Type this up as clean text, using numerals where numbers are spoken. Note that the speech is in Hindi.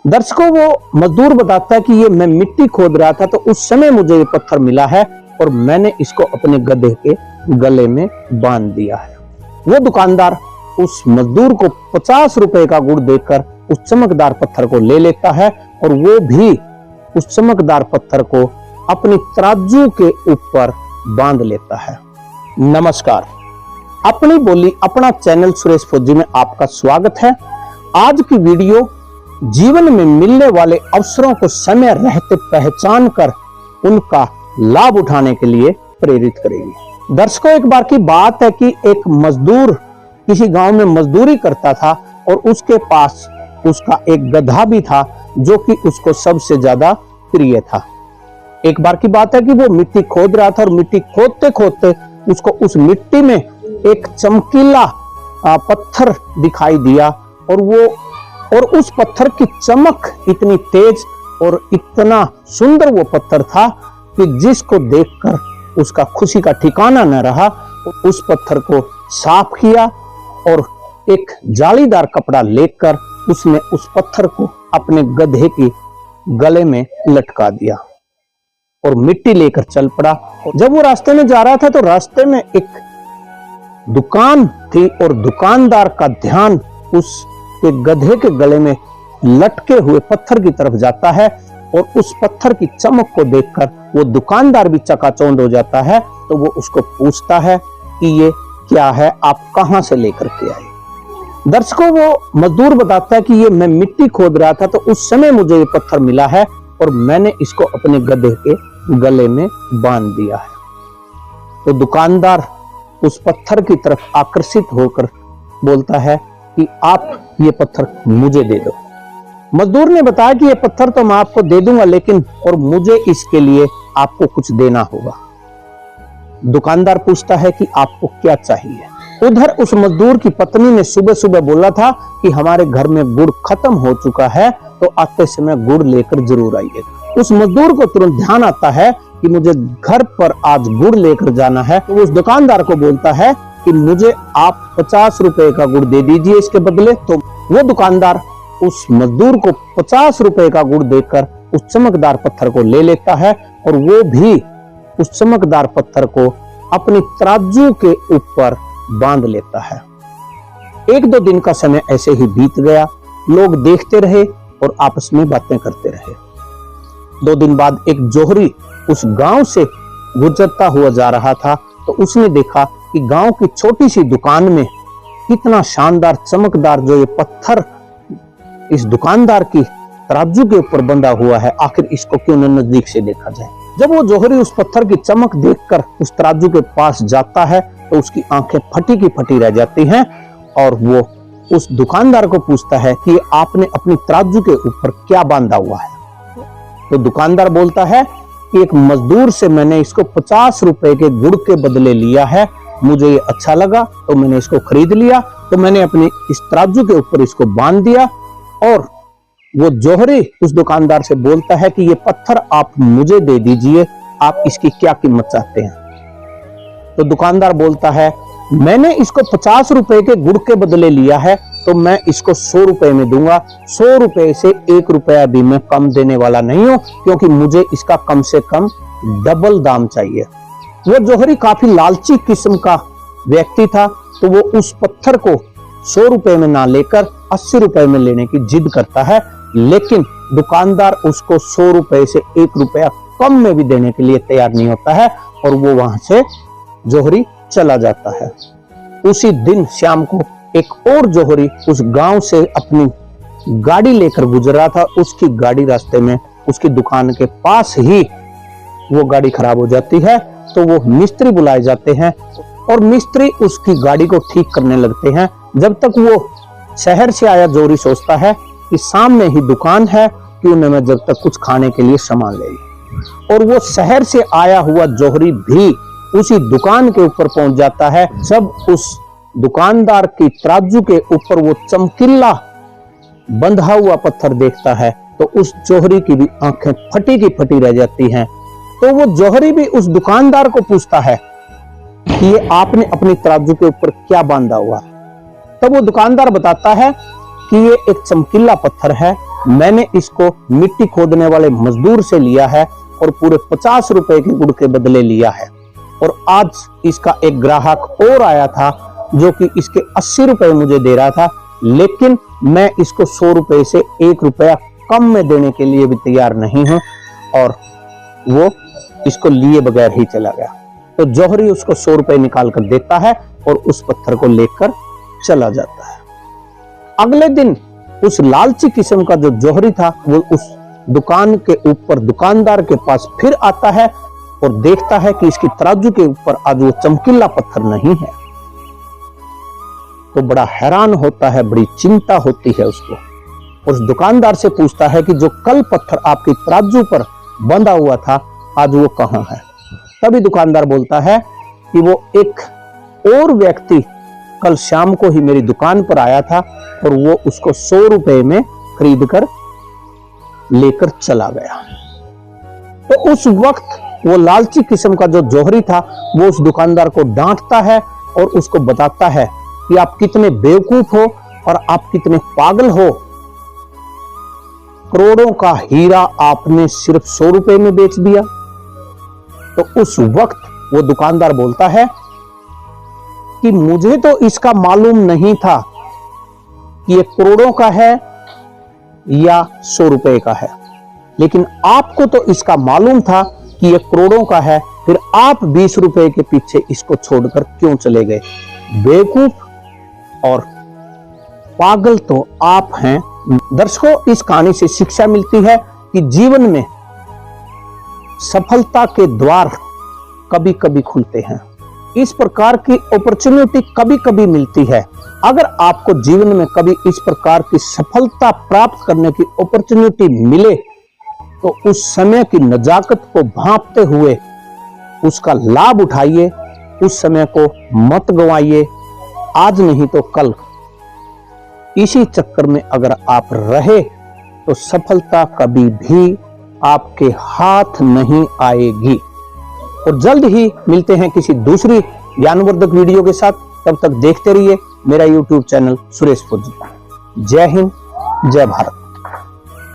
दर्शकों, वो मजदूर बताता है कि ये मैं मिट्टी खोद रहा था तो उस समय मुझे ये पत्थर मिला है और मैंने इसको अपने गधे के गले में बांध दिया है। वो दुकानदार उस मजदूर को 50 रुपए का गुड़ देकर उस चमकदार पत्थर को ले लेता है और वो भी उस चमकदार पत्थर को अपनी तराजू के ऊपर बांध लेता है। नमस्कार, अपनी बोली अपना चैनल सुरेश फौजी में आपका स्वागत है। आज की वीडियो जीवन में मिलने वाले अवसरों को समय रहते पहचान कर उनका लाभ उठाने के लिए प्रेरित करेगी। दर्शकों, एक बार की बात है कि एक मजदूर किसी गांव में मजदूरी करता था और उसके पास उसका एक गधा भी था जो कि उसको सबसे ज्यादा प्रिय था। एक बार की बात है कि वो मिट्टी खोद रहा था और मिट्टी खोदते खोदते उसको उस मिट्टी में एक चमकीला पत्थर दिखाई दिया और उस पत्थर की चमक इतनी तेज और इतना सुंदर वो पत्थर था कि जिसको देखकर उसका खुशी का ठिकाना न रहा। उस पत्थर को साफ किया और एक जालीदार कपड़ा लेकर उसने उस पत्थर को अपने गधे की गले में लटका दिया और मिट्टी लेकर चल पड़ा। जब वो रास्ते में जा रहा था तो रास्ते में एक दुकान थी और दुकानदार का ध्यान उसके गधे के गले में लटके हुए पत्थर की तरफ जाता है और उस पत्थर की चमक को देखकर वो दुकानदार भी चकाचौंध हो जाता है। तो वो उसको पूछता है कि ये क्या है, आप कहां से लेकर के आए। दर्शकों, वो मजदूर बताता है कि ये मैं मिट्टी खोद रहा था तो उस समय मुझे ये पत्थर मिला है और मैंने इसको अपने गधे के गले में बांध दिया है। तो दुकानदार उस पत्थर की तरफ आकर्षित होकर बोलता है कि आप ये पत्थर मुझे दे दो। मजदूर ने बताया कि ये पत्थर तो मैं आपको दे दूंगा, लेकिन और मुझे इसके लिए आपको कुछ देना होगा। दुकानदार पूछता है कि आपको क्या चाहिए। उधर उस मजदूर की पत्नी ने सुबह सुबह बोला था कि हमारे घर में गुड़ खत्म हो चुका है, तो आते समय गुड़ लेकर जरूर आइएगा। उस मजदूर को तुरंत ध्यान आता है कि मुझे घर पर आज गुड़ लेकर जाना है। तो उस दुकानदार को बोलता है कि मुझे आप 50 रुपए का गुड़ दे दीजिए इसके बदले। तो वो दुकानदार उस मजदूर को 50 रुपए का गुड़ देकर उस चमकदार पत्थर को ले लेता है और वो भी उस चमकदार पत्थर को अपनी तराजू के ऊपर बांध लेता है। 1-2 दिन का समय ऐसे ही बीत गया। लोग देखते रहे और आपस में बातें करते रहे। 2 दिन बाद एक जोहरी उस गांव से गुजरता हुआ जा रहा था तो उसने देखा कि गांव की छोटी सी दुकान में कितना शानदार चमकदार जो ये पत्थर इस दुकानदार की तराजू के ऊपर बंधा हुआ है, आखिर इसको क्यों न नजदीक से देखा जाए। जब वो जोहरी उस पत्थर की चमक देखकर उस तराजू के पास जाता है तो उसकी आंखें फटी की फटी रह जाती हैं और वो उस दुकानदार को पूछता है कि आपने अपनी तराजू के ऊपर क्या बांधा हुआ है। तो दुकानदार बोलता है कि एक मजदूर से मैंने इसको 50 रुपए के गुड़ के बदले लिया है, मुझे ये अच्छा लगा तो मैंने इसको खरीद लिया। तो मैंने अपनी इस तराजू के ऊपर इसको बांध दिया। और वो जोहरी उस दुकानदार से बोलता है कि ये पत्थर आप मुझे दे दीजिए, आप इसकी क्या कीमत चाहते हैं। तो दुकानदार बोलता है मैंने इसको 50 रुपए के गुड़ के बदले लिया है तो मैं इसको 100 रुपए में दूंगा। 100 रुपए से 1 रुपया भी मैं कम देने वाला नहीं हूं, क्योंकि मुझे इसका कम से कम डबल दाम चाहिए। वो जोहरी काफी लालची किस्म का व्यक्ति था, तो वो उस पत्थर को 100 रुपए में ना लेकर 80 रुपए में लेने की जिद करता है, लेकिन दुकानदार उसको 100 रुपए से 1 रुपया कम में भी देने के लिए तैयार नहीं होता है और वो वहां से जोहरी चला जाता है। उसी दिन शाम को एक और जोहरी उस गांव से अपनी गाड़ी लेकर गुजर रहा था। उसकी गाड़ी रास्ते में उसकी दुकान के पास ही वो गाड़ी खराब हो जाती है। तो वो मिस्त्री बुलाए जाते हैं और मिस्त्री उसकी गाड़ी को ठीक करने लगते हैं। जब तक वो शहर से आया जोहरी सोचता है कि सामने ही दुकान है, क्यों न मैं जब तक कुछ खाने के लिए सामान ले लूं। और वो शहर से आया हुआ जोहरी भी उसी दुकान के ऊपर पहुंच जाता है। जब उस दुकानदार की तराजू के ऊपर वो चमकीला बंधा हुआ पत्थर देखता है तो उस जोहरी की भी आंखें फटी की फटी रह जाती हैं। तो वो जोहरी भी उस दुकानदार को पूछता है कि ये आपने अपनी तराजू के ऊपर क्या बांधा हुआ है। तब वो दुकानदार बताता है कि ये एक चमकीला पत्थर है मैंने इसको मिट्टी खोदने वाले मजदूर से लिया है और पूरे 50 रुपए के गुड़ के बदले लिया है। और आज इसका एक ग्राहक और आया था जो कि इसके 80 रुपए मुझे दे रहा था, लेकिन मैं इसको 100 रुपए से 1 रुपया कम में देने के लिए भी तैयार नहीं हूं और वो इसको लिए बगैर ही चला गया। तो जौहरी उसको 100 रुपए निकाल कर देता है और उस पत्थर को लेकर चला जाता है। अगले दिन उस लालची किस्म का जो जौहरी था वो उस दुकान के ऊपर दुकानदार के पास फिर आता है और देखता है कि इसकी तराजू के ऊपर आज वो चमकीला पत्थर नहीं है। तो बड़ा हैरान होता है, बड़ी चिंता होती है उसको। उस दुकानदार से पूछता है कि जो कल पत्थर आपकी तराजू पर बंधा हुआ था आज वो कहां है। तभी दुकानदार बोलता है कि वो एक और व्यक्ति कल शाम को ही मेरी दुकान पर आया था और वो उसको 100 रुपए में खरीद कर लेकर चला गया। तो उस वक्त वो लालची किस्म का जो जौहरी था वो उस दुकानदार को डांटता है और उसको बताता है कि आप कितने बेवकूफ हो और आप कितने पागल हो। करोड़ों का हीरा आपने सिर्फ 100 रुपए में बेच दिया। तो उस वक्त वो दुकानदार बोलता है कि मुझे तो इसका मालूम नहीं था कि ये करोड़ों का है या 100 रुपए का है, लेकिन आपको तो इसका मालूम था कि ये करोड़ों का है, फिर आप 20 रुपए के पीछे इसको छोड़कर क्यों चले गए। बेवकूफ और पागल तो आप हैं। दर्शकों, इस कहानी से शिक्षा मिलती है कि जीवन में सफलता के द्वार कभी कभी खुलते हैं। इस प्रकार की अपॉर्चुनिटी कभी कभी मिलती है। अगर आपको जीवन में कभी इस प्रकार की सफलता प्राप्त करने की अपॉर्चुनिटी मिले तो उस समय की नजाकत को भांपते हुए उसका लाभ उठाइए, उस समय को मत गंवाइए। आज नहीं तो कल इसी चक्कर में अगर आप रहे तो सफलता कभी भी आपके हाथ नहीं आएगी। और जल्द ही मिलते हैं किसी दूसरी ज्ञानवर्धक वीडियो के साथ। तब तक देखते रहिए मेरा YouTube चैनल सुरेश फौजी। जय हिंद, जय भारत।